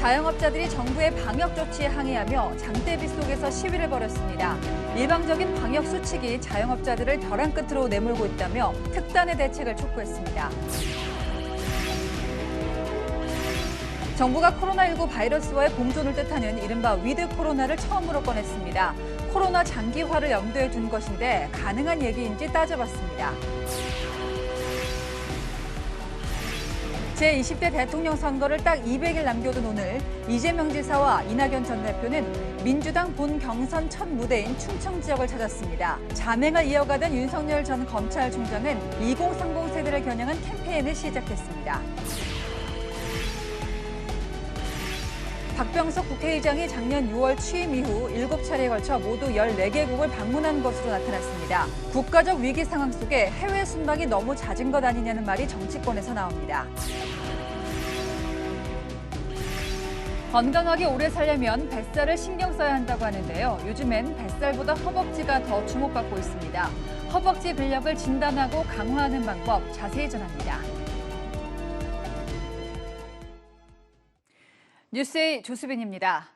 자영업자들이 정부의 방역 조치에 항의하며 장대비 속에서 시위를 벌였습니다. 일방적인 방역 수칙이 자영업자들을 벼랑 끝으로 내몰고 있다며 특단의 대책을 촉구했습니다. 정부가 코로나19 바이러스와의 공존을 뜻하는 이른바 위드 코로나를 처음으로 꺼냈습니다. 코로나 장기화를 염두에 둔 것인데 가능한 얘기인지 따져봤습니다. 제20대 대통령 선거를 딱 200일 남겨둔 오늘 이재명 지사와 이낙연 전 대표는 민주당 본 경선 첫 무대인 충청 지역을 찾았습니다. 자맹을 이어가던 윤석열 전 검찰총장은 2030 세대를 겨냥한 캠페인을 시작했습니다. 박병석 국회의장이 작년 6월 취임 이후 7차례에 걸쳐 모두 14개국을 방문한 것으로 나타났습니다. 국가적 위기 상황 속에 해외 순방이 너무 잦은 것 아니냐는 말이 정치권에서 나옵니다. 건강하게 오래 살려면 뱃살을 신경 써야 한다고 하는데요. 요즘엔 뱃살보다 허벅지가 더 주목받고 있습니다. 허벅지 근력을 진단하고 강화하는 방법 자세히 전합니다. 뉴스의 조수빈입니다.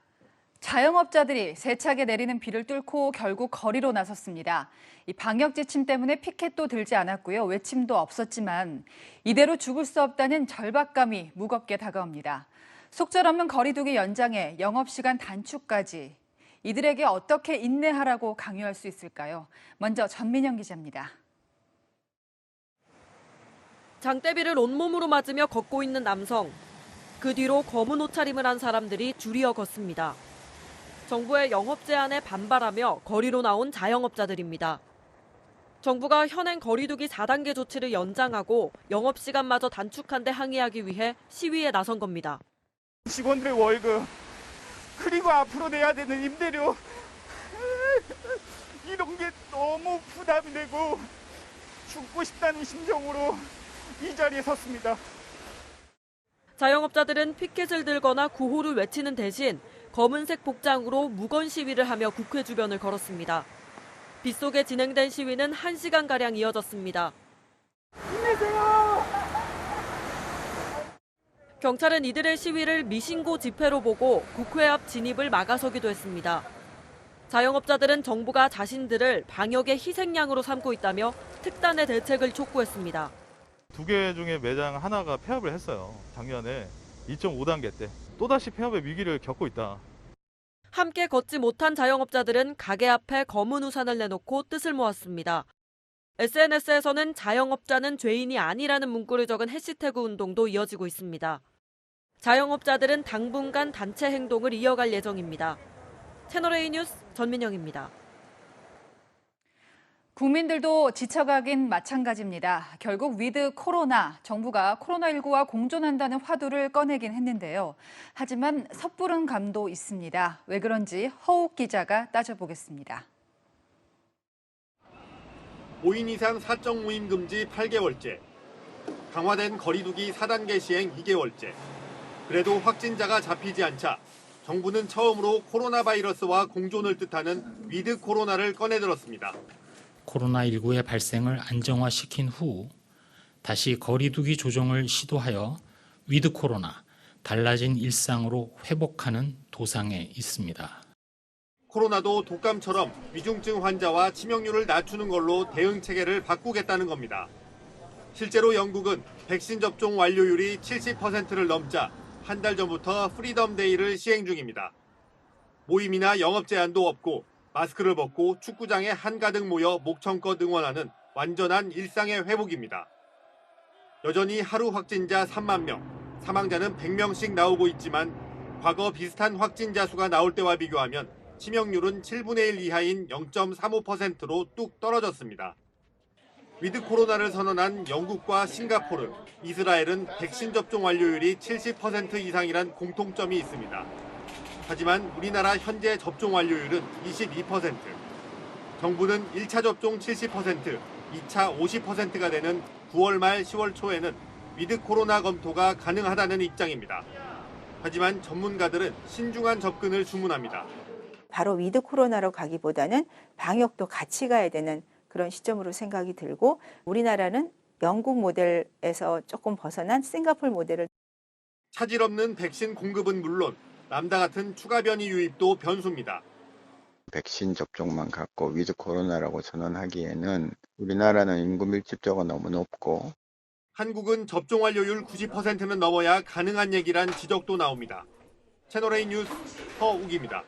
자영업자들이 세차게 내리는 비를 뚫고 결국 거리로 나섰습니다. 이 방역 지침 때문에 피켓도 들지 않았고요. 외침도 없었지만 이대로 죽을 수 없다는 절박감이 무겁게 다가옵니다. 속절없는 거리두기 연장에 영업시간 단축까지 이들에게 어떻게 인내하라고 강요할 수 있을까요? 먼저 전민영 기자입니다. 장대비를 온몸으로 맞으며 걷고 있는 남성. 그 뒤로 검은 옷차림을 한 사람들이 줄이어 걷습니다. 정부의 영업 제한에 반발하며 거리로 나온 자영업자들입니다. 정부가 현행 거리두기 4단계 조치를 연장하고 영업시간마저 단축한 데 항의하기 위해 시위에 나선 겁니다. 직원들의 월급, 그리고 앞으로 내야 되는 임대료, 이런 게 너무 부담이 되고 죽고 싶다는 심정으로 이 자리에 섰습니다. 자영업자들은 피켓을 들거나 구호를 외치는 대신 검은색 복장으로 무건 시위를 하며 국회 주변을 걸었습니다. 빗속에 진행된 시위는 1시간가량 이어졌습니다. 힘내세요! 경찰은 이들의 시위를 미신고 집회로 보고 국회 앞 진입을 막아서기도 했습니다. 자영업자들은 정부가 자신들을 방역의 희생양으로 삼고 있다며 특단의 대책을 촉구했습니다. 2개 중에 매장 하나가 폐업을 했어요. 작년에 2.5단계 때. 또다시 폐업의 위기를 겪고 있다. 함께 걷지 못한 자영업자들은 가게 앞에 검은 우산을 내놓고 뜻을 모았습니다. SNS에서는 자영업자는 죄인이 아니라는 문구를 적은 해시태그 운동도 이어지고 있습니다. 자영업자들은 당분간 단체 행동을 이어갈 예정입니다. 채널A 뉴스 전민영입니다. 국민들도 지쳐가긴 마찬가지입니다. 결국 위드 코로나, 정부가 코로나19와 공존한다는 화두를 꺼내긴 했는데요. 하지만 섣부른 감도 있습니다. 왜 그런지 허욱 기자가 따져보겠습니다. 5인 이상 사적 모임 금지 8개월째, 강화된 거리두기 4단계 시행 2개월째. 그래도 확진자가 잡히지 않자 정부는 처음으로 코로나 바이러스와 공존을 뜻하는 위드 코로나를 꺼내들었습니다. 코로나19의 발생을 안정화시킨 후 다시 거리두기 조정을 시도하여 위드 코로나, 달라진 일상으로 회복하는 도상에 있습니다. 코로나도 독감처럼 위중증 환자와 치명률을 낮추는 걸로 대응 체계를 바꾸겠다는 겁니다. 실제로 영국은 백신 접종 완료율이 70%를 넘자 한 달 전부터 프리덤 데이를 시행 중입니다. 모임이나 영업 제한도 없고 마스크를 벗고 축구장에 한가득 모여 목청껏 응원하는 완전한 일상의 회복입니다. 여전히 하루 확진자 3만 명, 사망자는 100명씩 나오고 있지만 과거 비슷한 확진자 수가 나올 때와 비교하면 치명률은 7분의 1 이하인 0.35%로 뚝 떨어졌습니다. 위드 코로나를 선언한 영국과 싱가포르, 이스라엘은 백신 접종 완료율이 70% 이상이란 공통점이 있습니다. 하지만 우리나라 현재 접종 완료율은 22%. 정부는 1차 접종 70%, 2차 50%가 되는 9월 말 10월 초에는 위드 코로나 검토가 가능하다는 입장입니다. 하지만 전문가들은 신중한 접근을 주문합니다. 바로 위드 코로나로 가기보다는 방역도 같이 가야 되는 그런 시점으로 생각이 들고, 우리나라는 영국 모델에서 조금 벗어난 싱가포르 모델을 차질 없는 백신 공급은 물론 람다 같은 추가 변이 유입도 변수입니다. 백신 접종만 갖고 위드 코로나라고 선언하기에는 우리나라는 인구 밀집도가 너무 높고 한국은 접종 완료율 90%는 넘어야 가능한 얘기란 지적도 나옵니다. 채널A 뉴스 허욱입니다.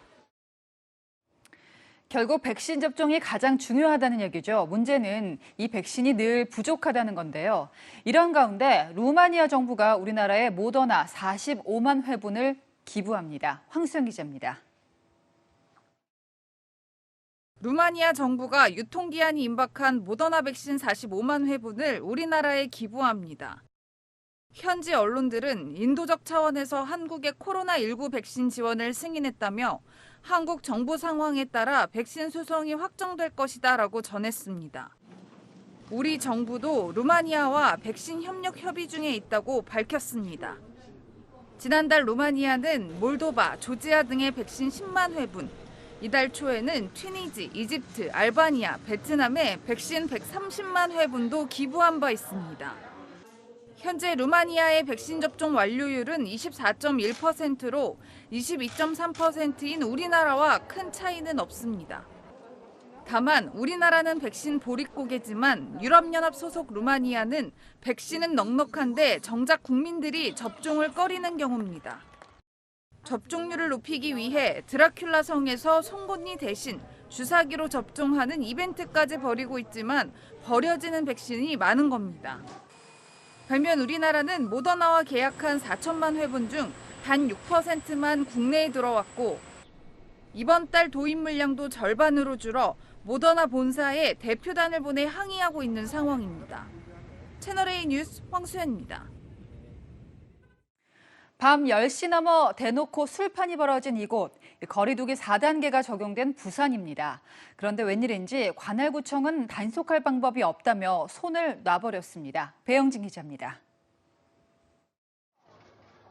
결국 백신 접종이 가장 중요하다는 얘기죠. 문제는 이 백신이 늘 부족하다는 건데요. 이런 가운데 루마니아 정부가 우리나라에 모더나 45만 회분을 기부합니다. 황수영 기자입니다. 루마니아 정부가 유통기한이 임박한 모더나 백신 45만 회분을 우리나라에 기부합니다. 현지 언론들은 인도적 차원에서 한국의 코로나19 백신 지원을 승인했다며 한국 정부 상황에 따라 백신 수송이 확정될 것이다라고 전했습니다. 우리 정부도 루마니아와 백신 협력 협의 중에 있다고 밝혔습니다. 지난달 루마니아는 몰도바, 조지아 등의 백신 10만 회분, 이달 초에는 튀니지, 이집트, 알바니아, 베트남에 백신 130만 회분도 기부한 바 있습니다. 현재 루마니아의 백신 접종 완료율은 24.1%로 22.3%인 우리나라와 큰 차이는 없습니다. 다만 우리나라는 백신 보릿고개지만 유럽연합 소속 루마니아는 백신은 넉넉한데 정작 국민들이 접종을 꺼리는 경우입니다. 접종률을 높이기 위해 드라큘라 성에서 송곳니 대신 주사기로 접종하는 이벤트까지 벌이고 있지만 버려지는 백신이 많은 겁니다. 반면 우리나라는 모더나와 계약한 4천만 회분 중 단 6%만 국내에 들어왔고 이번 달 도입 물량도 절반으로 줄어 모더나 본사에 대표단을 보내 항의하고 있는 상황입니다. 채널A 뉴스 황수연입니다. 밤 10시 넘어 대놓고 술판이 벌어진 이곳, 거리두기 4단계가 적용된 부산입니다. 그런데 웬일인지 관할구청은 단속할 방법이 없다며 손을 놔버렸습니다. 배영진 기자입니다.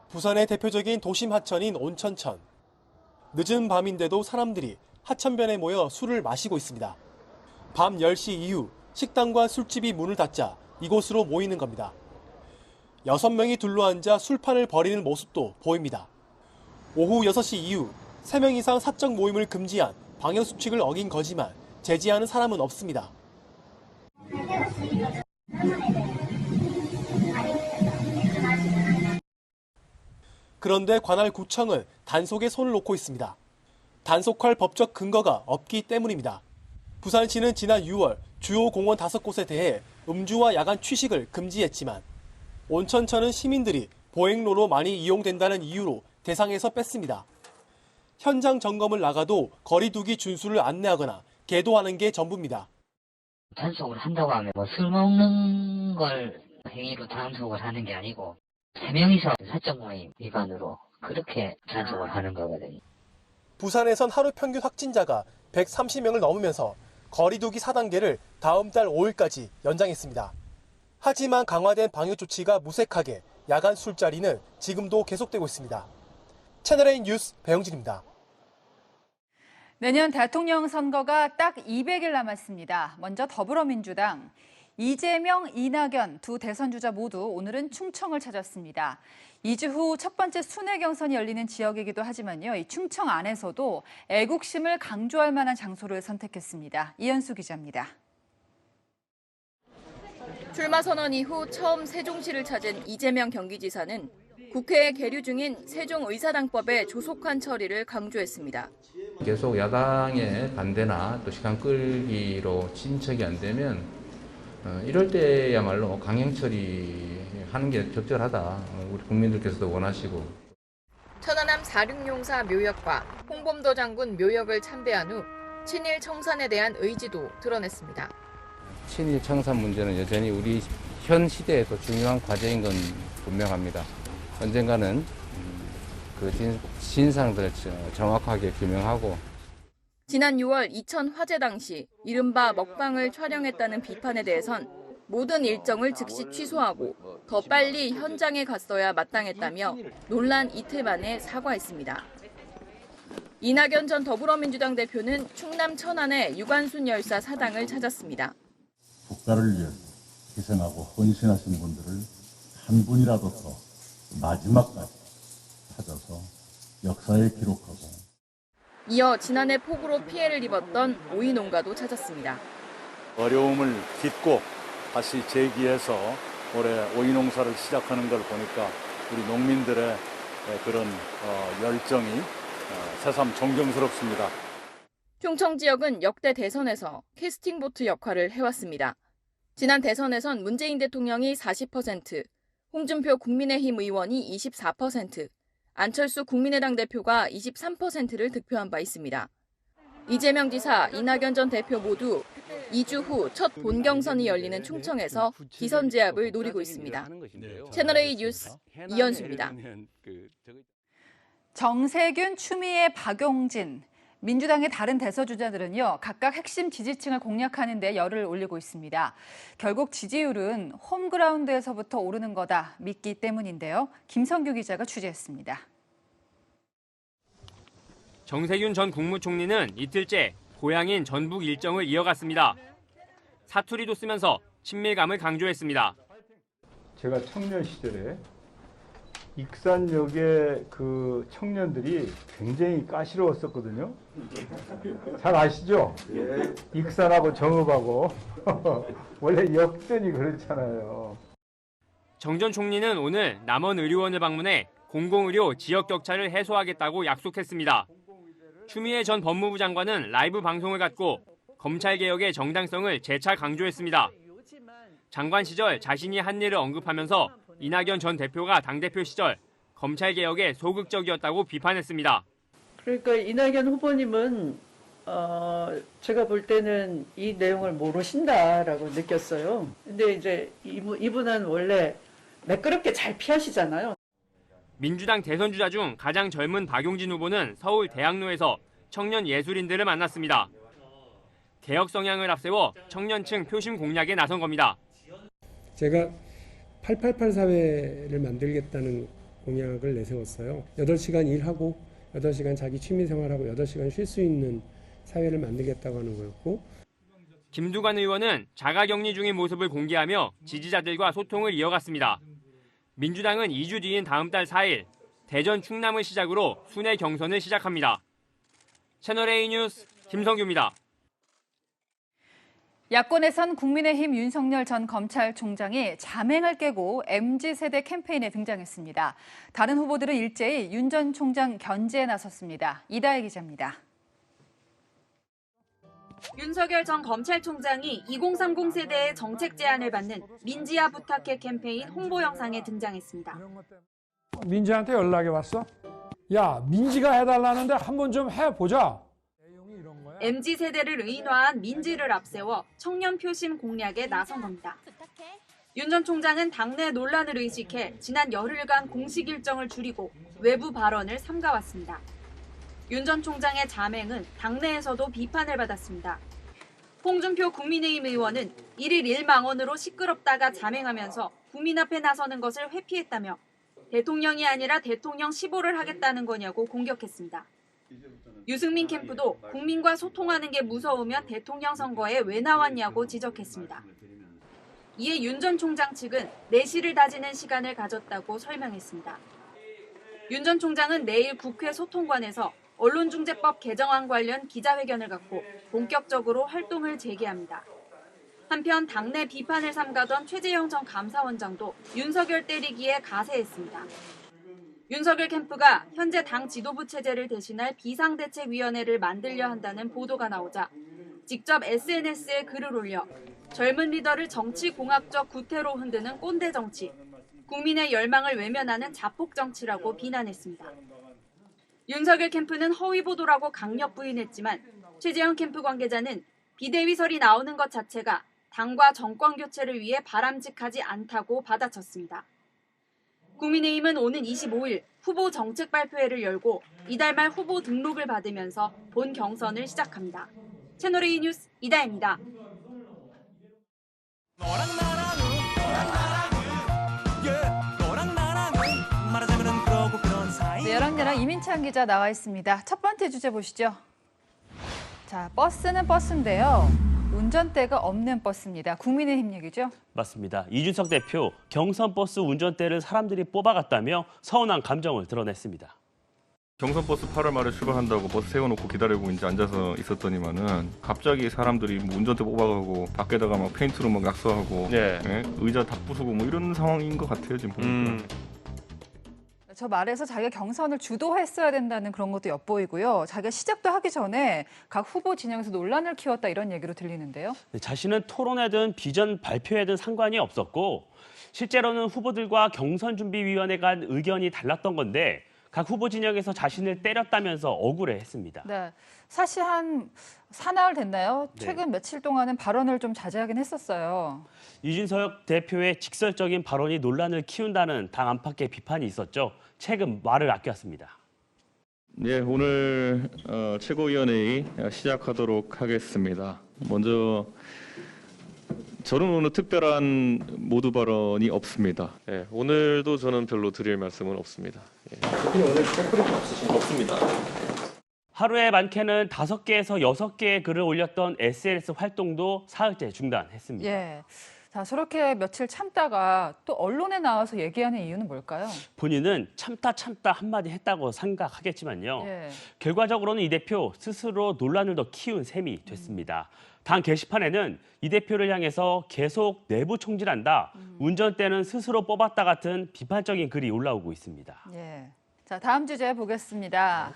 부산의 대표적인 도심 하천인 온천천. 늦은 밤인데도 사람들이 하천변에 모여 술을 마시고 있습니다. 밤 10시 이후 식당과 술집이 문을 닫자 이곳으로 모이는 겁니다. 6명이 둘러앉아 술판을 벌이는 모습도 보입니다. 오후 6시 이후 3명 이상 사적 모임을 금지한 방역수칙을 어긴 거지만 제지하는 사람은 없습니다. 그런데 관할구청은 단속에 손을 놓고 있습니다. 단속할 법적 근거가 없기 때문입니다. 부산시는 지난 6월 주요 공원 5곳에 대해 음주와 야간 취식을 금지했지만 온천천은 시민들이 보행로로 많이 이용된다는 이유로 대상에서 뺐습니다. 현장 점검을 나가도 거리두기 준수를 안내하거나 계도하는 게 전부입니다. 단속을 한다고 하면 술 먹는 걸 행위로 단속을 하는 게 아니고 3명이서 사적 모임 위반으로 그렇게 단속을 하는 거거든요. 부산에선 하루 평균 확진자가 130명을 넘으면서 거리두기 4단계를 다음 달 5일까지 연장했습니다. 하지만 강화된 방역 조치가 무색하게 야간 술자리는 지금도 계속되고 있습니다. 채널A 뉴스 배영진입니다. 내년 대통령 선거가 딱 200일 남았습니다. 먼저 더불어민주당. 이재명, 이낙연 두 대선 주자 모두 오늘은 충청을 찾았습니다. 2주 후 첫 번째 순회 경선이 열리는 지역이기도 하지만요. 이 충청 안에서도 애국심을 강조할 만한 장소를 선택했습니다. 이현수 기자입니다. 출마 선언 이후 처음 세종시를 찾은 이재명 경기지사는 국회에 계류 중인 세종의사당법의 조속한 처리를 강조했습니다. 계속 야당의 반대나 또 시간 끌기로 진척이 안 되면 이럴 때야말로 강행 처리하는 게 적절하다. 우리 국민들께서도 원하시고. 천안함 4.6용사 묘역과 홍범도 장군 묘역을 참배한 후 친일 청산에 대한 의지도 드러냈습니다. 친일 청산 문제는 여전히 우리 현 시대에서 중요한 과제인 건 분명합니다. 언젠가는 그 진상들을 정확하게 규명하고. 지난 6월 이천 화재 당시 이른바 먹방을 촬영했다는 비판에 대해선 모든 일정을 즉시 취소하고 더 빨리 현장에 갔어야 마땅했다며 논란 이틀 만에 사과했습니다. 이낙연 전 더불어민주당 대표는 충남 천안의 유관순 열사 사당을 찾았습니다. 국가를 위해 희생하고 헌신하신 분들을 한 분이라도 더 마지막까지 찾아서 역사에 기록하고 이어 지난해 폭우로 피해를 입었던 오이 농가도 찾았습니다. 어려움을 딛고 다시 재기해서 올해 오이 농사를 시작하는 걸 보니까 우리 농민들의 그런 열정이 새삼 존경스럽습니다. 충청 지역은 역대 대선에서 캐스팅보트 역할을 해왔습니다. 지난 대선에선 문재인 대통령이 40%, 홍준표 국민의힘 의원이 24%, 안철수 국민의당 대표가 23%를 득표한 바 있습니다. 이재명 지사, 이낙연 전 대표 모두 2주 후 첫 본경선이 열리는 충청에서 기선 제압을 노리고 있습니다. 채널A 뉴스 이현수입니다. 정세균, 추미애, 박용진, 민주당의 다른 대서주자들은요, 각각 핵심 지지층을 공략하는 데 열을 올리고 있습니다. 결국 지지율은 홈그라운드에서부터 오르는 거다 믿기 때문인데요. 김성규 기자가 취재했습니다. 정세균 전 국무총리는 이틀째 고향인 전북 일정을 이어갔습니다. 사투리도 쓰면서 친밀감을 강조했습니다. 제가 청년 시절에 익산역의 그 청년들이 굉장히 까시로웠었거든요. 잘 아시죠? 익산하고 정읍하고 원래 역전이 그렇잖아요. 정 전 총리는 오늘 남원 의료원을 방문해 공공의료 지역 격차를 해소하겠다고 약속했습니다. 추미애 전 법무부 장관은 라이브 방송을 갖고 검찰개혁의 정당성을 재차 강조했습니다. 장관 시절 자신이 한 일을 언급하면서 이낙연 전 대표가 당대표 시절 검찰개혁에 소극적이었다고 비판했습니다. 그러니까 이낙연 후보님은 제가 볼 때는 이 내용을 모르신다라고 느꼈어요. 근데 이제 이분은 원래 매끄럽게 잘 피하시잖아요. 민주당 대선 주자 중 가장 젊은 박용진 후보는 서울 대학로에서 청년 예술인들을 만났습니다. 개혁 성향을 앞세워 청년층 표심 공략에 나선 겁니다. 제가 888 사회를 만들겠다는 공약을 내세웠어요. 8시간 일하고 8시간 자기 취미생활하고 8시간 쉴 수 있는 사회를 만들겠다고 하는 거였고, 김두관 의원은 자가격리 중인 모습을 공개하며 지지자들과 소통을 이어갔습니다. 민주당은 2주 뒤인 다음 달 4일 대전 충남을 시작으로 순회 경선을 시작합니다. 채널A 뉴스 김성규입니다. 야권에선 국민의힘 윤석열 전 검찰총장이 자맹을 깨고 MZ세대 캠페인에 등장했습니다. 다른 후보들은 일제히 윤 전 총장 견제에 나섰습니다. 이다혜 기자입니다. 윤석열 전 검찰총장이 2030 세대의 정책 제안을 받는 민지야 부탁해 캠페인 홍보 영상에 등장했습니다. 민지한테 연락이 왔어? 야, 민지가 해달라는데 한번 좀 해보자. MZ세대를 의인화한 민지를 앞세워 청년 표심 공략에 나선 겁니다. 윤 전 총장은 당내 논란을 의식해 지난 열흘간 공식 일정을 줄이고 외부 발언을 삼가왔습니다. 윤 전 총장의 자맹은 당내에서도 비판을 받았습니다. 홍준표 국민의힘 의원은 1일 1망원으로 시끄럽다가 자맹하면서 국민 앞에 나서는 것을 회피했다며 대통령이 아니라 대통령 15를 하겠다는 거냐고 공격했습니다. 유승민 캠프도 국민과 소통하는 게 무서우면 대통령 선거에 왜 나왔냐고 지적했습니다. 이에 윤 전 총장 측은 내실을 다지는 시간을 가졌다고 설명했습니다. 윤 전 총장은 내일 국회 소통관에서 언론중재법 개정안 관련 기자회견을 갖고 본격적으로 활동을 재개합니다. 한편 당내 비판을 삼가던 최재형 전 감사원장도 윤석열 때리기에 가세했습니다. 윤석열 캠프가 현재 당 지도부 체제를 대신할 비상대책위원회를 만들려 한다는 보도가 나오자 직접 SNS에 글을 올려 젊은 리더를 정치공학적 구태로 흔드는 꼰대 정치, 국민의 열망을 외면하는 자폭 정치라고 비난했습니다. 윤석열 캠프는 허위 보도라고 강력 부인했지만 최재형 캠프 관계자는 비대위설이 나오는 것 자체가 당과 정권 교체를 위해 바람직하지 않다고 받아쳤습니다. 국민의힘은 오는 25일 후보 정책 발표회를 열고 이달 말 후보 등록을 받으면서 본 경선을 시작합니다. 채널A 뉴스 이다혜입니다. 네, 여랑야랑 이민찬 기자 나와 있습니다. 첫 번째 주제 보시죠. 자, 버스는 버스인데요. 운전대가 없는 버스입니다. 국민의힘 얘기죠? 맞습니다. 이준석 대표 경선버스 운전대를 사람들이 뽑아갔다며 서운한 감정을 드러냈습니다. 경선버스 8월 말에 출발한다고 버스 세워놓고 기다리고 이제 앉아서 있었더니만은 갑자기 사람들이 뭐 운전대 뽑아가고 밖에다가 막 페인트로 막 낙서하고 예, 의자 다 부수고 뭐 이런 상황인 것 같아요 지금 보니까. 저 말에서 자기가 경선을 주도했어야 된다는 그런 것도 엿보이고요. 자기가 시작도 하기 전에 각 후보 진영에서 논란을 키웠다 이런 얘기로 들리는데요. 자신은 토론회든 비전 발표회든 상관이 없었고 실제로는 후보들과 경선준비위원회 간 의견이 달랐던 건데 각 후보 진영에서 자신을 때렸다면서 억울해했습니다. 네, 사실 한 사나흘 됐나요? 네. 최근 며칠 동안은 발언을 좀 자제하긴 했었어요. 이준석 대표의 직설적인 발언이 논란을 키운다는 당 안팎의 비판이 있었죠. 최근 말을 아꼈습니다. 네, 오늘 최고위원회의 시작하도록 하겠습니다. 먼저 저는 오늘 특별한 모두 발언이 없습니다. 네, 오늘도 저는 별로 드릴 말씀은 없습니다. 대표님 오늘 백브리핑 없으신가요? 없습니다. 하루에 많게는 5개에서 6개의 글을 올렸던 SNS 활동도 사흘째 중단했습니다. 예. 자, 저렇게 며칠 참다가 또 언론에 나와서 얘기하는 이유는 뭘까요? 본인은 참다 한마디 했다고 생각하겠지만요. 예. 결과적으로는 이 대표 스스로 논란을 더 키운 셈이 됐습니다. 당 게시판에는 이 대표를 향해서 계속 내부 총질한다, 운전대는 스스로 뽑았다 같은 비판적인 글이 올라오고 있습니다. 예. 자, 다음 주제 보겠습니다.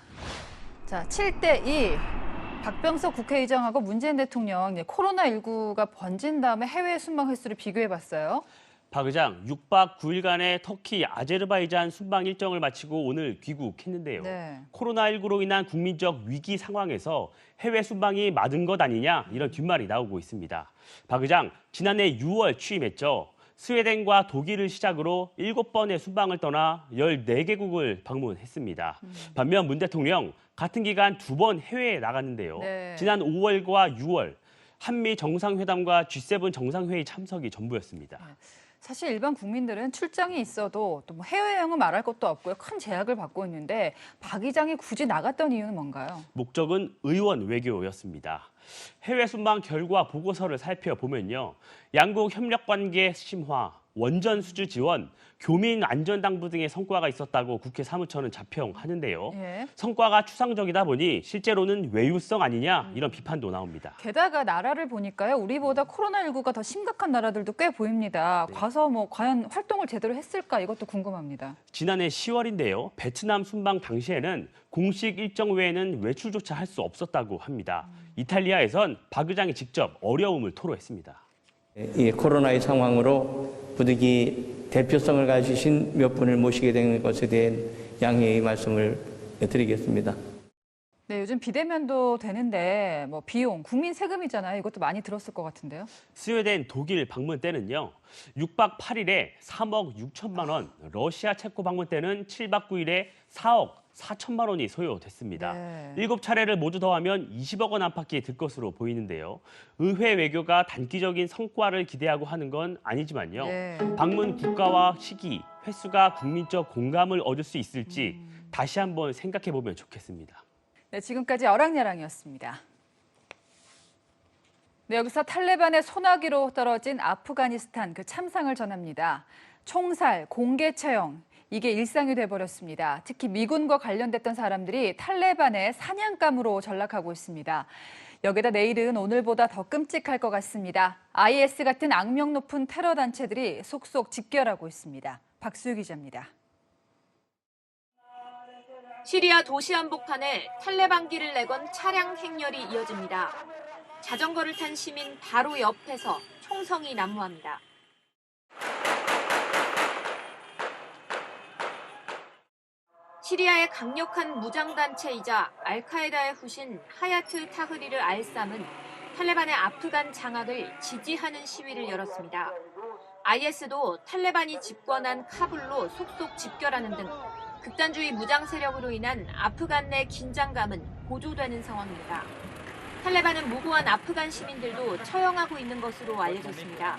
자, 7대2. 박병석 국회의장하고 문재인 대통령 코로나19가 번진 다음에 해외 순방 횟수를 비교해봤어요. 박 의장 6박 9일간의 터키 아제르바이잔 순방 일정을 마치고 오늘 귀국했는데요. 네. 코로나19로 인한 국민적 위기 상황에서 해외 순방이 맞은 것 아니냐 이런 뒷말이 나오고 있습니다. 박 의장 지난해 6월 취임했죠. 스웨덴과 독일을 시작으로 7번의 순방을 떠나 14개국을 방문했습니다. 반면 문 대통령 같은 기간 2번 해외에 나갔는데요. 네. 지난 5월과 6월 한미 정상회담과 G7 정상회의 참석이 전부였습니다. 사실 일반 국민들은 출장이 있어도 또 뭐 해외여행은 말할 것도 없고요. 큰 제약을 받고 있는데 박 의장이 굳이 나갔던 이유는 뭔가요? 목적은 의원 외교였습니다. 해외 순방 결과 보고서를 살펴보면요. 양국 협력 관계 심화, 원전 수주 지원, 교민 안전당부 등의 성과가 있었다고 국회 사무처는 자평하는데요. 예. 성과가 추상적이다 보니 실제로는 외유성 아니냐 이런 비판도 나옵니다. 게다가 나라를 보니까요. 우리보다 코로나19가 더 심각한 나라들도 꽤 보입니다. 가서 뭐 과연 활동을 제대로 했을까 이것도 궁금합니다. 지난해 10월인데요. 베트남 순방 당시에는 공식 일정 외에는 외출조차 할 수 없었다고 합니다. 이탈리아에선 박 의장이 직접 어려움을 토로했습니다. 이 코로나의 상황으로 부득이 대표성을 가지신 몇 분을 모시게 된 것에 대한 양해의 말씀을 드리겠습니다. 네, 요즘 비대면도 되는데 뭐 비용, 국민 세금이잖아요. 이것도 많이 들었을 것 같은데요. 스웨덴, 독일 방문 때는요. 6박 8일에 3억 6천만 원, 러시아, 체코 방문 때는 7박 9일에 4억 4천만 원이 소요됐습니다. 네. 7차례를 모두 더하면 20억 원 안팎이 들 것으로 보이는데요. 의회 외교가 단기적인 성과를 기대하고 하는 건 아니지만요. 네. 방문 국가와 시기, 횟수가 국민적 공감을 얻을 수 있을지 다시 한번 생각해 보면 좋겠습니다. 네, 지금까지 어랑야랑이었습니다. 네, 여기서 탈레반의 소나기로 떨어진 아프가니스탄 그 참상을 전합니다. 총살, 공개 처형, 이게 일상이 돼버렸습니다. 특히 미군과 관련됐던 사람들이 탈레반의 사냥감으로 전락하고 있습니다. 여기다 내일은 오늘보다 더 끔찍할 것 같습니다. IS 같은 악명 높은 테러 단체들이 속속 집결하고 있습니다. 박수유 기자입니다. 시리아 도시 한복판에 탈레반기를 내건 차량 행렬이 이어집니다. 자전거를 탄 시민 바로 옆에서 총성이 난무합니다. 시리아의 강력한 무장단체이자 알카에다의 후신 하야트 타흐리르 알삼은 탈레반의 아프간 장악을 지지하는 시위를 열었습니다. IS도 탈레반이 집권한 카불로 속속 집결하는 등 극단주의 무장 세력으로 인한 아프간 내 긴장감은 고조되는 상황입니다. 탈레반은 무고한 아프간 시민들도 처형하고 있는 것으로 알려졌습니다.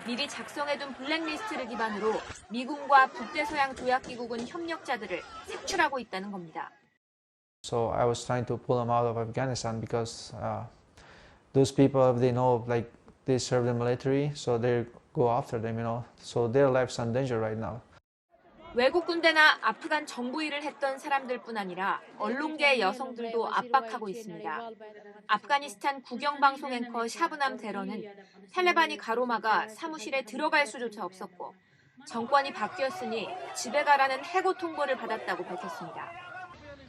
미리 작성해둔 블랙리스트를 기반으로 미군과 북대서양 조약기구군 협력자들을 색출하고 있다는 겁니다. So I was trying to pull them out of Afghanistan because those people, if they know like they serve the military, so they go after them, so their life's in danger right now. 외국 군대나 아프간 정부 일을 했던 사람들뿐 아니라 언론계 여성들도 압박하고 있습니다. 아프가니스탄 국영방송 앵커 샤브남 데러는 탈레반이 가로막아 사무실에 들어갈 수조차 없었고 정권이 바뀌었으니 집에 가라는 해고 통보를 받았다고 밝혔습니다.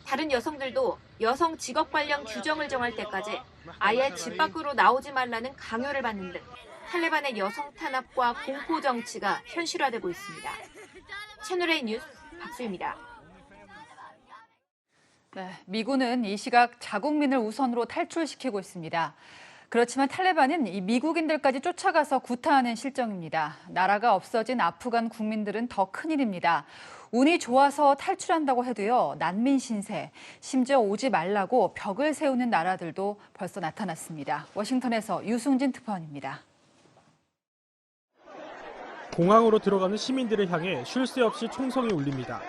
다른 여성들도 여성 직업 관련 규정을 정할 때까지 아예 집 밖으로 나오지 말라는 강요를 받는 등 탈레반의 여성 탄압과 공포 정치가 현실화되고 있습니다. 채널A 뉴스 박수입니다. 네, 미군은 이 시각 자국민을 우선으로 탈출시키고 있습니다. 그렇지만 탈레반은 이 미국인들까지 쫓아가서 구타하는 실정입니다. 나라가 없어진 아프간 국민들은 더 큰일입니다. 운이 좋아서 탈출한다고 해도요, 난민 신세, 심지어 오지 말라고 벽을 세우는 나라들도 벌써 나타났습니다. 워싱턴에서 유승진 특파원입니다. 공항으로 들어가는 시민들을 향해 쉴 새 없이 총성이 울립니다.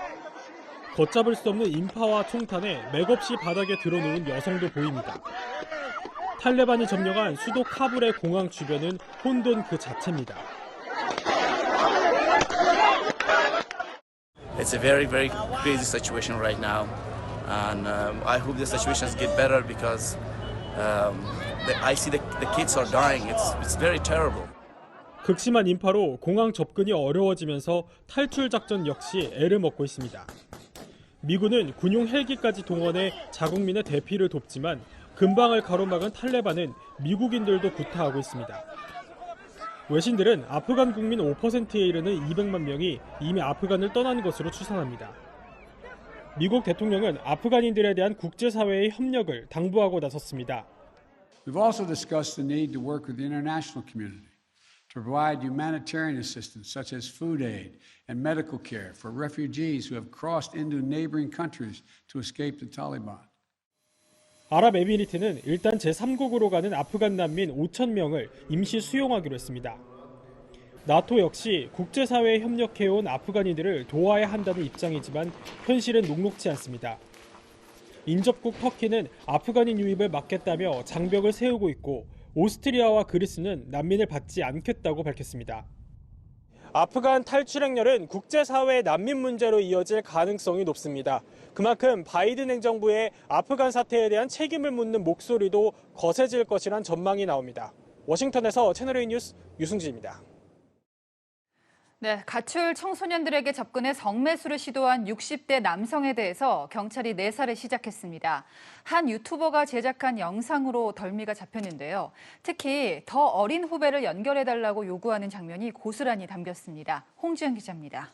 걷잡을 수 없는 인파와 총탄에 맥없이 바닥에 드러누운 여성도 보입니다. 탈레반이 점령한 수도 카불의 공항 주변은 혼돈 그 자체입니다. It's a very, very crazy situation right now, and I hope the situations get better because I see the kids are dying. It's very terrible. 극심한 인파로 공항 접근이 어려워지면서 탈출 작전 역시 애를 먹고 있습니다. 미군은 군용 헬기까지 동원해 자국민의 대피를 돕지만 근방을 가로막은 탈레반은 미국인들도 구타하고 있습니다. 외신들은 아프간 국민 5%에 이르는 200만 명이 이미 아프간을 떠난 것으로 추산합니다. 미국 대통령은 아프간인들에 대한 국제사회의 협력을 당부하고 나섰습니다. We've also discussed the need to work with the international community to provide humanitarian assistance such as food aid and medical care for refugees who have crossed into neighboring countries to escape the Taliban. 아랍에미리트는 일단 제3국으로 가는 아프간 난민 5천 명을 임시 수용하기로 했습니다. 나토 역시 국제사회에 협력해온 아프간인들을 도와야 한다는 입장이지만 현실은 녹록지 않습니다. 인접국 터키는 아프간인 유입을 막겠다며 장벽을 세우고 있고 오스트리아와 그리스는 난민을 받지 않겠다고 밝혔습니다. 아프간 탈출 행렬은 국제사회의 난민 문제로 이어질 가능성이 높습니다. 그만큼 바이든 행정부의 아프간 사태에 대한 책임을 묻는 목소리도 거세질 것이란 전망이 나옵니다. 워싱턴에서 채널A 뉴스 유승진입니다. 네, 가출 청소년들에게 접근해 성매수를 시도한 60대 남성에 대해서 경찰이 내사를 시작했습니다. 한 유튜버가 제작한 영상으로 덜미가 잡혔는데요. 특히 더 어린 후배를 연결해달라고 요구하는 장면이 고스란히 담겼습니다. 홍지연 기자입니다.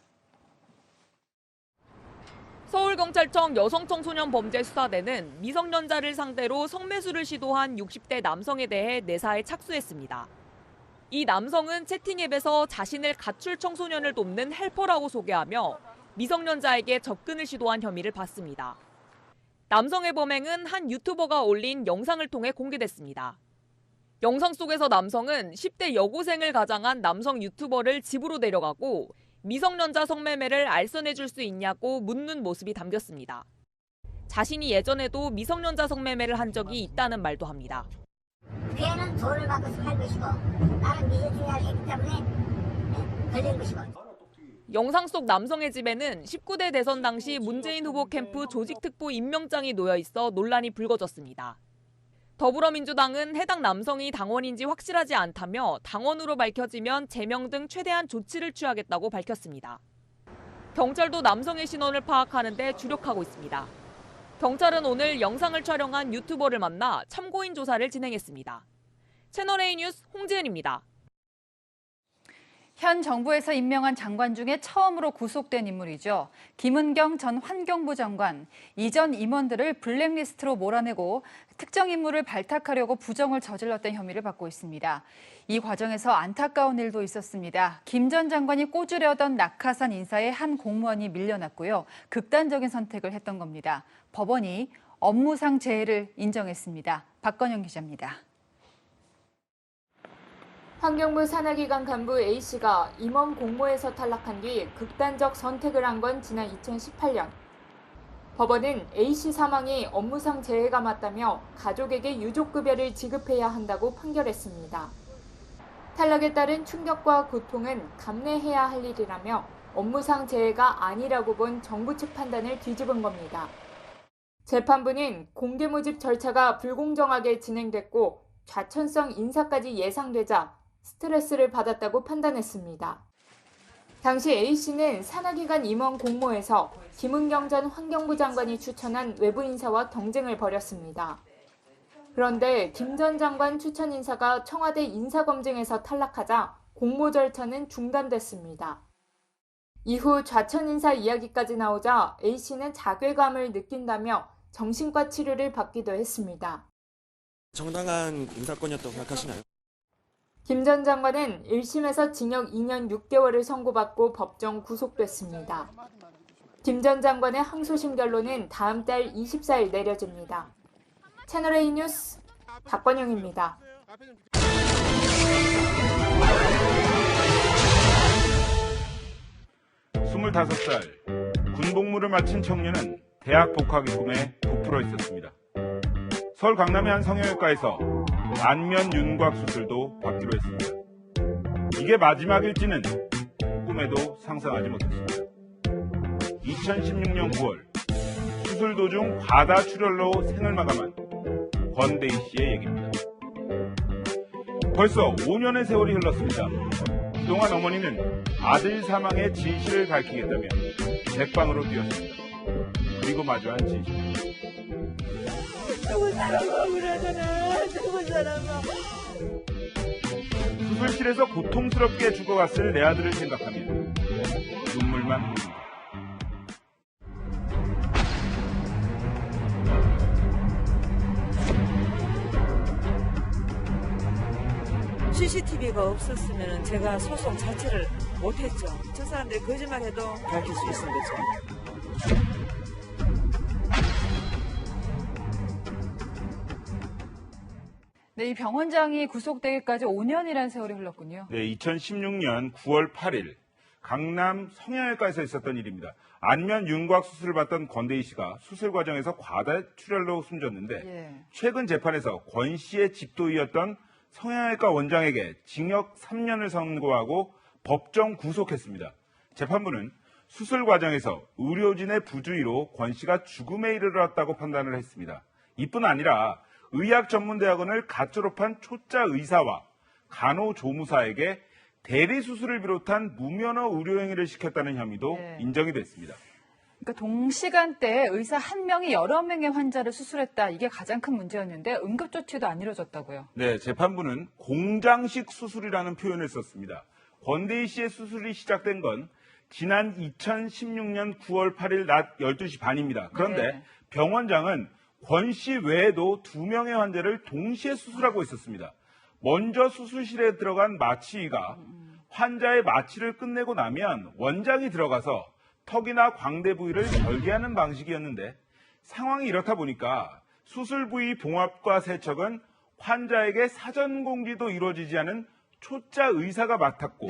서울경찰청 여성청소년범죄수사대는 미성년자를 상대로 성매수를 시도한 60대 남성에 대해 내사에 착수했습니다. 이 남성은 채팅앱에서 자신을 가출 청소년을 돕는 헬퍼라고 소개하며 미성년자에게 접근을 시도한 혐의를 받습니다. 남성의 범행은 한 유튜버가 올린 영상을 통해 공개됐습니다. 영상 속에서 남성은 10대 여고생을 가장한 남성 유튜버를 집으로 데려가고 미성년자 성매매를 알선해줄 수 있냐고 묻는 모습이 담겼습니다. 자신이 예전에도 미성년자 성매매를 한 적이 있다는 말도 합니다. 걔는 돈을 받고서 할 것이고 나는 미성년자를 했기 때문에 걸린 것이고. 영상 속 남성의 집에는 19대 대선 당시 문재인 후보 캠프 조직특보 임명장이 놓여 있어 논란이 불거졌습니다. 더불어민주당은 해당 남성이 당원인지 확실하지 않다며 당원으로 밝혀지면 제명 등 최대한 조치를 취하겠다고 밝혔습니다. 경찰도 남성의 신원을 파악하는 데 주력하고 있습니다. 경찰은 오늘 영상을 촬영한 유튜버를 만나 참고인 조사를 진행했습니다. 채널A 뉴스 홍지은입니다. 현 정부에서 임명한 장관 중에 처음으로 구속된 인물이죠. 김은경 전 환경부 장관, 이전 임원들을 블랙리스트로 몰아내고 특정 인물을 발탁하려고 부정을 저질렀던 혐의를 받고 있습니다. 이 과정에서 안타까운 일도 있었습니다. 김 전 장관이 꽂으려던 낙하산 인사에 한 공무원이 밀려났고요. 극단적인 선택을 했던 겁니다. 법원이 업무상 재해를 인정했습니다. 박건영 기자입니다. 환경부 산하기관 간부 A씨가 임원 공모에서 탈락한 뒤 극단적 선택을 한 건 지난 2018년. 법원은 A씨 사망이 업무상 재해가 맞다며 가족에게 유족급여를 지급해야 한다고 판결했습니다. 탈락에 따른 충격과 고통은 감내해야 할 일이라며 업무상 재해가 아니라고 본 정부 측 판단을 뒤집은 겁니다. 재판부는 공개 모집 절차가 불공정하게 진행됐고 좌천성 인사까지 예상되자 스트레스를 받았다고 판단했습니다. 당시 A씨는 산하기관 임원 공모에서 김은경 전 환경부 장관이 추천한 외부 인사와 경쟁을 벌였습니다. 그런데 김 전 장관 추천 인사가 청와대 인사검증에서 탈락하자 공모 절차는 중단됐습니다. 이후 좌천 인사 이야기까지 나오자 A씨는 자괴감을 느낀다며 정신과 치료를 받기도 했습니다. 정당한 인사권이었다고 생각하시나요? 김 전 장관은 1심에서 징역 2년 6개월을 선고받고 법정 구속됐습니다. 김 전 장관의 항소심 결론은 다음 달 24일 내려집니다. 채널A 뉴스 박관영입니다. 25살 군복무를 마친 청년은 대학 복학의 꿈에 부풀어 있었습니다. 서울 강남의 한 성형외과에서 안면 윤곽 수술도 받기로 했습니다. 이게 마지막일지는 꿈에도 상상하지 못했습니다. 2016년 9월 수술 도중 과다 출혈로 생을 마감한 권대희 씨의 얘기입니다. 벌써 5년의 세월이 흘렀습니다. 그동안 어머니는 아들 사망의 진실을 밝히겠다며 백방으로 뛰었습니다. 그리고 마주한 진실. 누구 사람아 그러잖아. 누구 사람아. 수술실에서 고통스럽게 죽어갔을 내 아들을 생각하며 눈물만 흐릅니다. CCTV가 없었으면 제가 소송 자체를 못했죠. 저 사람들이 거짓말해도 밝힐 수 있는 거죠. 네, 이 병원장이 구속되기까지 5년이라는 세월이 흘렀군요. 네, 2016년 9월 8일 강남 성형외과에서 있었던 일입니다. 안면 윤곽 수술을 받던 권대희 씨가 수술 과정에서 과다 출혈로 숨졌는데 최근 재판에서 권 씨의 집도이였던 성형외과 원장에게 징역 3년을 선고하고 법정 구속했습니다. 재판부는 수술 과정에서 의료진의 부주의로 권 씨가 죽음에 이르렀다고 판단을 했습니다. 이뿐 아니라 의학전문대학원을 갓 졸업한 초짜 의사와 간호조무사에게 대리수술을 비롯한 무면허 의료행위를 시켰다는 혐의도 인정이 됐습니다. 그러니까 동시간대에 의사 한 명이 여러 명의 환자를 수술했다. 이게 가장 큰 문제였는데 응급조치도 안 이루어졌다고요. 네, 재판부는 공장식 수술이라는 표현을 썼습니다. 권대희 씨의 수술이 시작된 건 지난 2016년 9월 8일 낮 12시 반입니다. 그런데 병원장은 권 씨 외에도 2명의 환자를 동시에 수술하고 있었습니다. 먼저 수술실에 들어간 마취의가 환자의 마취를 끝내고 나면 원장이 들어가서 턱이나 광대 부위를 절개하는 방식이었는데 상황이 이렇다 보니까 수술 부위 봉합과 세척은 환자에게 사전 공지도 이루어지지 않은 초짜 의사가 맡았고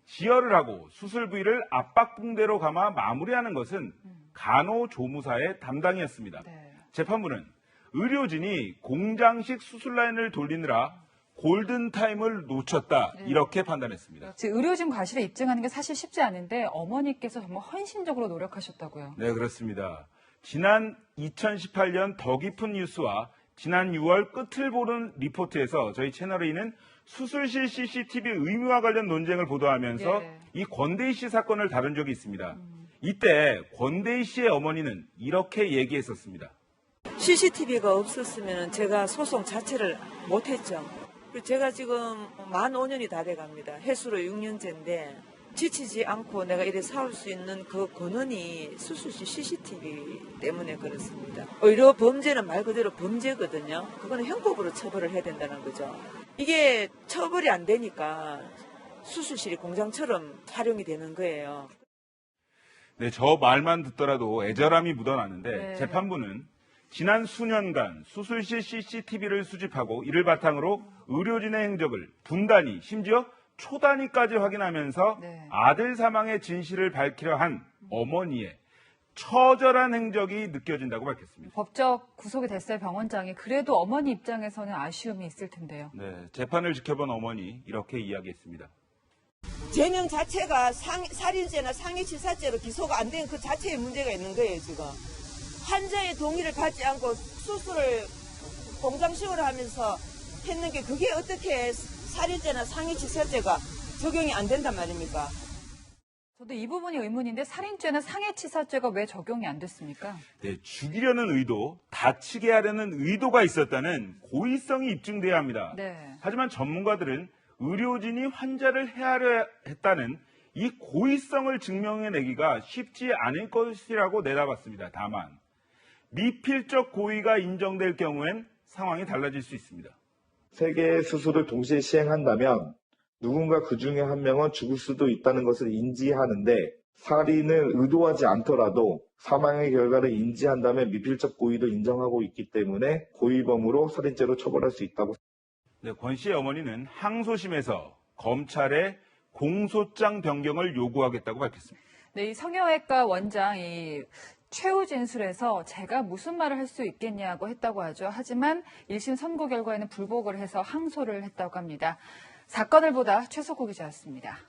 지혈을 하고 수술 부위를 압박붕대로 감아 마무리하는 것은 간호조무사의 담당이었습니다. 재판부는 의료진이 공장식 수술 라인을 돌리느라 골든타임을 놓쳤다 이렇게 판단했습니다. 의료진 과실을 입증하는 게 사실 쉽지 않은데 어머니께서 정말 헌신적으로 노력하셨다고요. 네, 그렇습니다. 지난 2018년 더 깊은 뉴스와 지난 6월 끝을 보는 리포트에서 저희 채널A는 수술실 CCTV 의무화 관련 논쟁을 보도하면서 이 권대희 씨 사건을 다룬 적이 있습니다. 이때 권대희 씨의 어머니는 이렇게 얘기했었습니다. CCTV가 없었으면 제가 소송 자체를 못했죠. 제가 지금 만 5년이 다 돼갑니다. 해수로 6년째인데 지치지 않고 내가 이래 싸울 수 있는 그 근원이 수술실 CCTV 때문에 그렇습니다. 의료 범죄는 말 그대로 범죄거든요. 그거는 형법으로 처벌을 해야 된다는 거죠. 이게 처벌이 안 되니까 수술실이 공장처럼 활용이 되는 거예요. 네, 저 말만 듣더라도 애절함이 묻어나는데 재판부는 지난 수년간 수술실 CCTV를 수집하고 이를 바탕으로 의료진의 행적을 분단위, 심지어 초단위까지 확인하면서 아들 사망의 진실을 밝히려 한 어머니의 처절한 행적이 느껴진다고 밝혔습니다. 법적 구속이 됐어요, 병원장이. 그래도 어머니 입장에서는 아쉬움이 있을 텐데요. 네, 재판을 지켜본 어머니 이렇게 이야기했습니다. 죄명 자체가 살인죄나 상해치사죄로 기소가 안 된 그 자체에 문제가 있는 거예요, 지금. 환자의 동의를 받지 않고 수술을 공장식으로 하면서 했는 게 그게 어떻게 살인죄나 상해치사죄가 적용이 안 된단 말입니까? 저도 이 부분이 의문인데 살인죄나 상해치사죄가 왜 적용이 안 됐습니까? 네, 죽이려는 의도, 다치게 하려는 의도가 있었다는 고의성이 입증돼야 합니다. 네. 하지만 전문가들은 의료진이 환자를 해하려 했다는 이 고의성을 증명해내기가 쉽지 않을 것이라고 내다봤습니다. 다만 미필적 고의가 인정될 경우엔 상황이 달라질 수 있습니다. 3개의 수술을 동시에 시행한다면 누군가 그 중에 한 명은 죽을 수도 있다는 것을 인지하는데 살인을 의도하지 않더라도 사망의 결과를 인지한다면 미필적 고의도 인정하고 있기 때문에 고의범으로 살인죄로 처벌할 수 있다고. 네, 권 씨의 어머니는 항소심에서 검찰에 공소장 변경을 요구하겠다고 밝혔습니다. 네, 이 성형외과 원장 최후 진술에서 제가 무슨 말을 할 수 있겠냐고 했다고 하죠. 하지만 1심 선고 결과에는 불복을 해서 항소를 했다고 합니다. 사건을 보다 최석호 기자였습니다.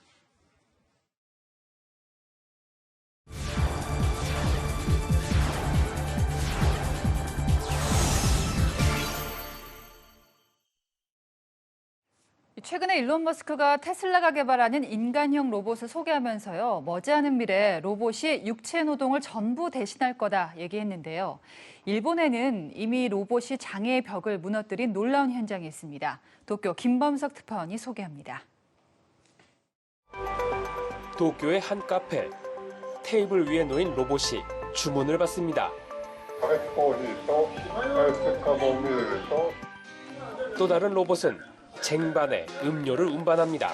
최근에 일론 머스크가 테슬라가 개발하는 인간형 로봇을 소개하면서요. 머지않은 미래 로봇이 육체 노동을 전부 대신할 거다 얘기했는데요. 일본에는 이미 로봇이 장애의 벽을 무너뜨린 놀라운 현장이 있습니다. 도쿄 김범석 특파원이 소개합니다. 도쿄의 한 카페. 테이블 위에 놓인 로봇이 주문을 받습니다. 또 다른 로봇은 쟁반에 음료를 운반합니다.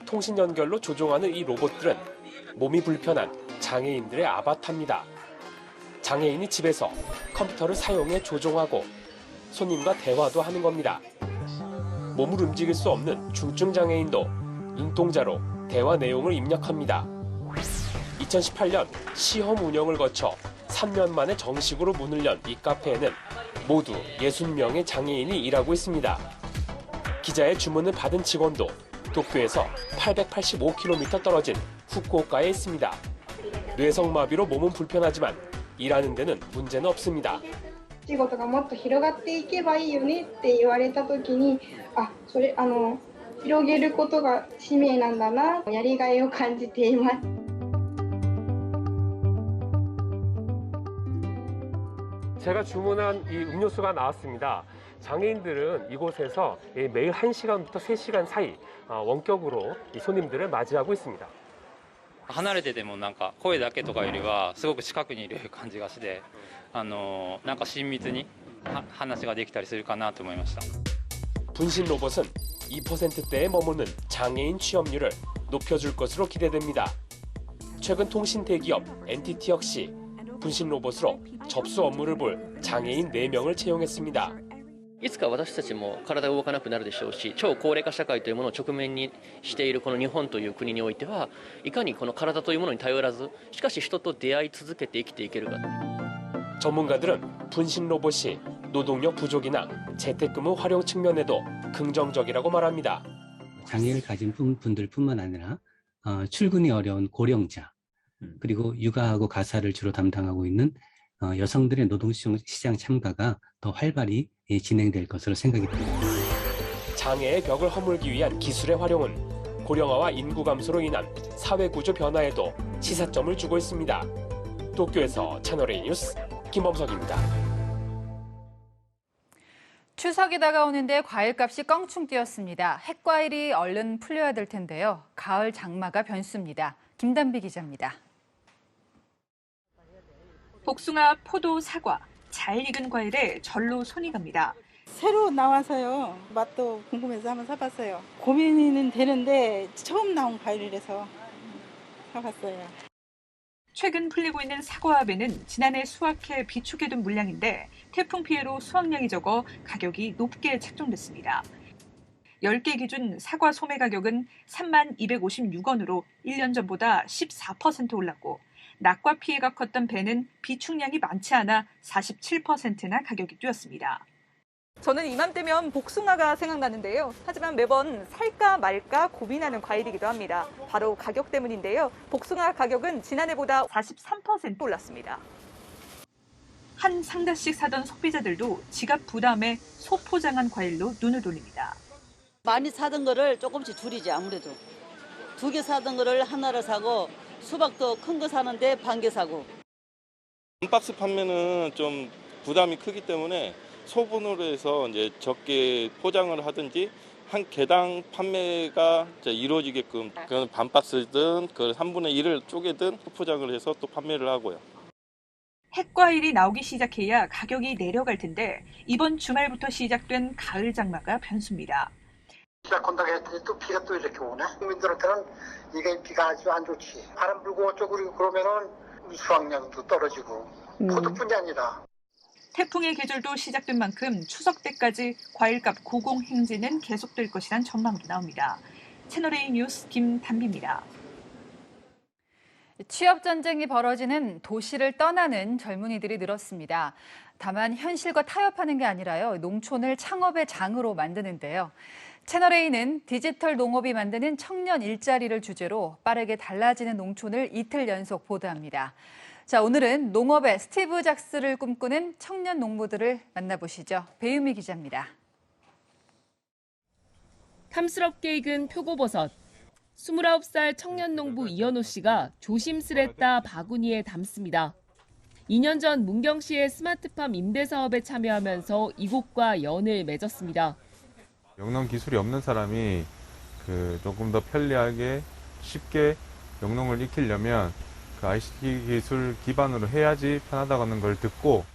통신 연결로 조종하는 이 로봇들은 몸이 불편한 장애인들의 아바타입니다. 장애인이 집에서 컴퓨터를 사용해 조종하고 손님과 대화도 하는 겁니다. 몸을 움직일 수 없는 중증 장애인도 눈동자로 대화 내용을 입력합니다. 2018년 시험 운영을 거쳐 3년 만에 정식으로 문을 연 이 카페에는 모두 60명의 장애인이 일하고 있습니다. 기자의 주문을 받은 직원도 도쿄에서 885km 떨어진 후쿠오카에 있습니다. 뇌성마비로 몸은 불편하지만 일하는 데는 문제는 없습니다. 仕事がもっと広がっていけばいいよねって言われた時に、広げることが使命なんだな、やりがいを感じています。 제가 주문한 이 음료수가 나왔습니다. 장애인들은 이곳에서 매일 1시간부터 3시간 사이 원격으로 이 손님들을 맞이하고 있습니다. 離れててもなんか声だけとかよりはすごく近くにいる感じがしてなんか親密に話ができたりするかなと思いました. 분신 로봇은 2%대에 머무는 장애인 취업률을 높여줄 것으로 기대됩니다. 최근 통신 대기업 NTT 역시 분신 로봇으로 접수 업무를 볼 장애인 4명을 채용했습니다. いつか私たちも体が動かなくなるでしょうし、超高齢化社会というものを直面にしているこの日本という国においては、いかにこの体というものに頼らず、しかし人と出会い続けて生きていけるか。 전문가들은 분신 로봇이 노동력 부족이나 재택근무 활용 측면에도 긍정적이라고 말합니다. 장애를 가진 분들뿐만 아니라 출근이 어려운 고령자, 그리고 육아하고 가사를 주로 담당하고 있는 여성들의 노동시장 참가가 더 활발히 진행될 것으로 생각이 됩니다. 장애의 벽을 허물기 위한 기술의 활용은 고령화와 인구 감소로 인한 사회 구조 변화에도 시사점을 주고 있습니다. 도쿄에서 채널A 뉴스 김범석입니다. 추석이 다가오는데 과일값이 껑충 뛰었습니다. 핵과일이 얼른 풀려야 될 텐데요. 가을 장마가 변수입니다. 김단비 기자입니다. 복숭아, 포도, 사과, 잘 익은 과일에 절로 손이 갑니다. 새로 나와서요. 맛도 궁금해서 한번 사봤어요. 고민은 되는데 처음 나온 과일이라서 사봤어요. 최근 풀리고 있는 사과합에는 지난해 수확해 비축해둔 물량인데 태풍 피해로 수확량이 적어 가격이 높게 책정됐습니다. 10개 기준 사과 소매 가격은 3256원으로 1년 전보다 14% 올랐고 낙과 피해가 컸던 배는 비축량이 많지 않아 47%나 가격이 뛰었습니다. 저는 이맘때면 복숭아가 생각나는데요. 하지만 매번 살까 말까 고민하는 과일이기도 합니다. 바로 가격 때문인데요. 복숭아 가격은 지난해보다 43% 올랐습니다. 한 상자씩 사던 소비자들도 지갑 부담에 소포장한 과일로 눈을 돌립니다. 많이 사던 거를 조금씩 줄이지 아무래도. 2개 사던 거를 하나를 사고 수박도 큰 거 사는데 반 개 사고. 박스 판매는 좀 부담이 크기 때문에 소분으로 해서 이제 적게 포장을 하든지 한 개당 판매가 이루어지게끔 그건 반 박스든 그 3분의 1을 쪼개든 포장을 해서 또 판매를 하고요. 핵과일이 나오기 시작해야 가격이 내려갈 텐데 이번 주말부터 시작된 가을 장마가 변수입니다. 비가 건다고 했더니 또 비가 또 이렇게 오네. 국민들한테는 이게 비가 아주 안 좋지. 바람 불고 어쩌고 그러면은 수확량도 떨어지고 포도뿐이 아니라. 태풍의 계절도 시작된 만큼 추석 때까지 과일값 고공 행진은 계속될 것이란 전망도 나옵니다. 채널A 뉴스 김단비입니다. 취업 전쟁이 벌어지는 도시를 떠나는 젊은이들이 늘었습니다. 다만 현실과 타협하는 게 아니라요. 농촌을 창업의 장으로 만드는데요. 채널A는 디지털 농업이 만드는 청년 일자리를 주제로 빠르게 달라지는 농촌을 이틀 연속 보도합니다. 자, 오늘은 농업의 스티브 잡스를 꿈꾸는 청년 농부들을 만나보시죠. 배유미 기자입니다. 탐스럽게 익은 표고버섯. 29살 청년 농부 이현호 씨가 조심스레 따 바구니에 담습니다. 2년 전 문경시의 스마트팜 임대 사업에 참여하면서 이곳과 연을 맺었습니다. 영농 기술이 없는 사람이 조금 더 편리하게 쉽게 영농을 익히려면 그 ICT 기술 기반으로 해야지 편하다고 하는 걸 듣고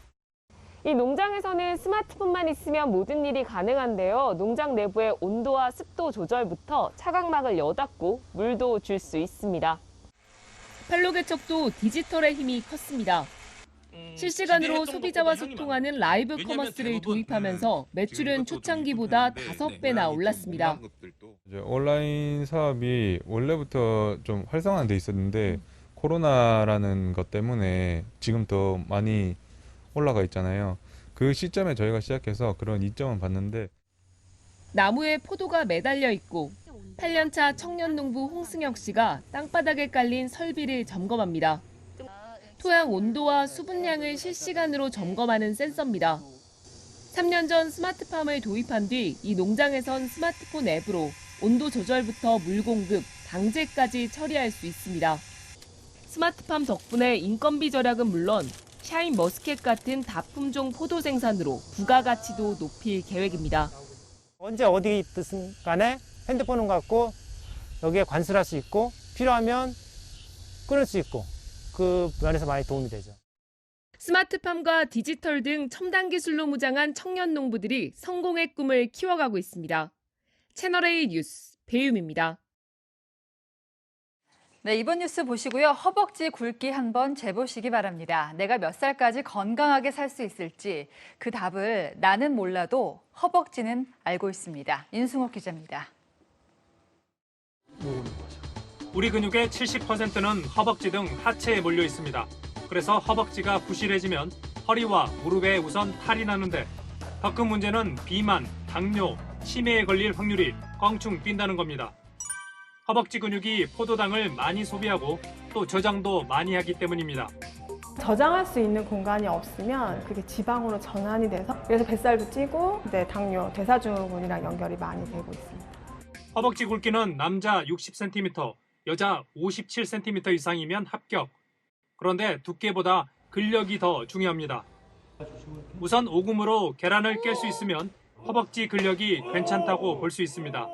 이 농장에서는 스마트폰만 있으면 모든 일이 가능한데요. 농장 내부의 온도와 습도 조절부터 차광막을 여닫고 물도 줄 수 있습니다. 판로 개척도 디지털의 힘이 컸습니다. 실시간으로 소비자와 소통하는 라이브 커머스를 도입하면서 매출은 초창기보다 5배나 올랐습니다. 온라인 사업이 원래부터 좀 활성화돼 있었는데 코로나라는 것 때문에 지금 더 많이 올라가 있잖아요. 그 시점에 저희가 시작해서 그런 이점은 봤는데 나무에 포도가 매달려 있고 8년차 청년 농부 홍승혁 씨가 땅바닥에 깔린 설비를 점검합니다. 토양 온도와 수분량을 실시간으로 점검하는 센서입니다. 3년 전 스마트팜을 도입한 뒤 이 농장에선 스마트폰 앱으로 온도 조절부터 물 공급, 방제까지 처리할 수 있습니다. 스마트팜 덕분에 인건비 절약은 물론 샤인 머스켓 같은 다품종 포도 생산으로 부가가치도 높일 계획입니다. 언제 어디 있든 간에 핸드폰을 갖고 여기에 관수할 수 있고 필요하면 끊을 수 있고 그 면에서 많이 도움이 되죠. 스마트팜과 디지털 등 첨단 기술로 무장한 청년 농부들이 성공의 꿈을 키워가고 있습니다. 채널A 뉴스 배유미입니다. 네, 이번 뉴스 보시고요. 허벅지 굵기 한번 재보시기 바랍니다. 내가 몇 살까지 건강하게 살 수 있을지 그 답을 나는 몰라도 허벅지는 알고 있습니다. 인승옥 기자입니다. 우리 근육의 70%는 허벅지 등 하체에 몰려 있습니다. 그래서 허벅지가 부실해지면 허리와 무릎에 우선 탈이 나는데 더 큰 문제는 비만, 당뇨, 치매에 걸릴 확률이 껑충 뛴다는 겁니다. 허벅지 근육이 포도당을 많이 소비하고 또 저장도 많이 하기 때문입니다. 저장할 수 있는 공간이 없으면 그게 지방으로 전환이 돼서 그래서 뱃살도 찌고 당뇨, 대사증후군이랑 연결이 많이 되고 있습니다. 허벅지 굵기는 남자 60cm, 여자 57cm 이상이면 합격. 그런데 두께보다 근력이 더 중요합니다. 우선 오금으로 계란을 깰 수 있으면 허벅지 근력이 괜찮다고 볼 수 있습니다.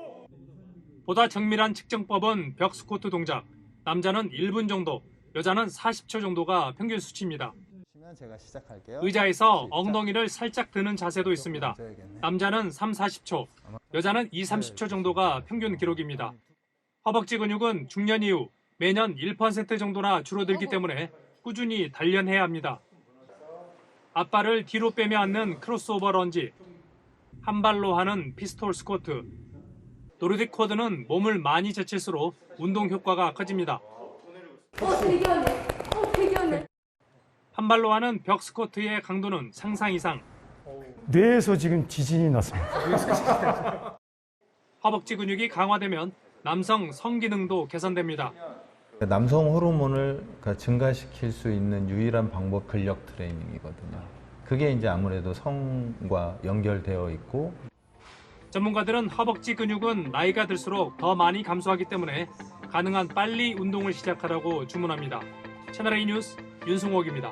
보다 정밀한 측정법은 벽 스쿼트 동작. 남자는 1분 정도, 여자는 40초 정도가 평균 수치입니다. 제가 시작할게요. 의자에서 엉덩이를 살짝 드는 자세도 있습니다. 남자는 3-40초, 여자는 2-30초 정도가 평균 기록입니다. 허벅지 근육은 중년 이후 매년 1% 정도나 줄어들기 때문에 꾸준히 단련해야 합니다. 앞발을 뒤로 빼며 앉는 크로스오버 런지, 한 발로 하는 피스톨 스쿼트, 노르딕 쿼드는 몸을 많이 제칠수록 운동 효과가 커집니다. 되게 한 발로 하는 벽 스쿼트의 강도는 상상 이상. 뇌에서 지금 지진이 났습니다. 허벅지 근육이 강화되면 남성 성기능도 개선됩니다. 남성 호르몬을 증가시킬 수 있는 유일한 방법 근력 트레이닝이거든요. 그게 이제 아무래도 성과 연결되어 있고. 전문가들은 허벅지 근육은 나이가 들수록 더 많이 감소하기 때문에 가능한 빨리 운동을 시작하라고 주문합니다. 채널A 뉴스 윤승옥입니다.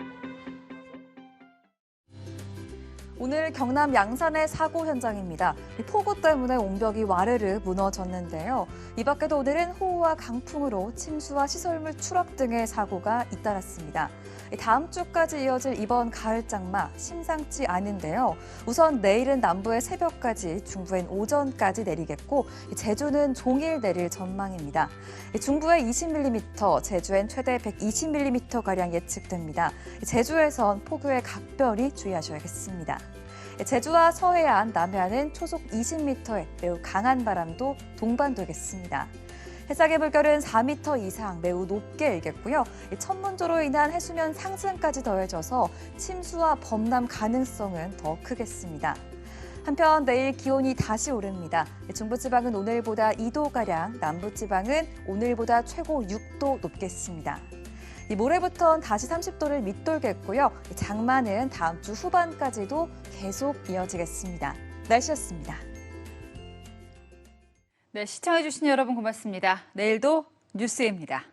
오늘 경남 양산의 사고 현장입니다. 폭우 때문에 옹벽이 와르르 무너졌는데요. 이 밖에도 오늘은 호우와 강풍으로 침수와 시설물 추락 등의 사고가 잇따랐습니다. 다음 주까지 이어질 이번 가을 장마 심상치 않은데요. 우선 내일은 남부에 새벽까지, 중부엔 오전까지 내리겠고 제주는 종일 내릴 전망입니다. 중부에 20mm, 제주엔 최대 120mm가량 예측됩니다. 제주에선 폭우에 각별히 주의하셔야겠습니다. 제주와 서해안, 남해안은 초속 20m의 매우 강한 바람도 동반되겠습니다. 해상의 물결은 4m 이상 매우 높게 일겠고요. 천문조로 인한 해수면 상승까지 더해져서 침수와 범람 가능성은 더 크겠습니다. 한편 내일 기온이 다시 오릅니다. 중부지방은 오늘보다 2도가량, 남부지방은 오늘보다 최고 6도 높겠습니다. 모레부터는 다시 30도를 밑돌겠고요. 장마는 다음 주 후반까지도 계속 이어지겠습니다. 날씨였습니다. 네, 시청해주신 여러분 고맙습니다. 내일도 뉴스입니다.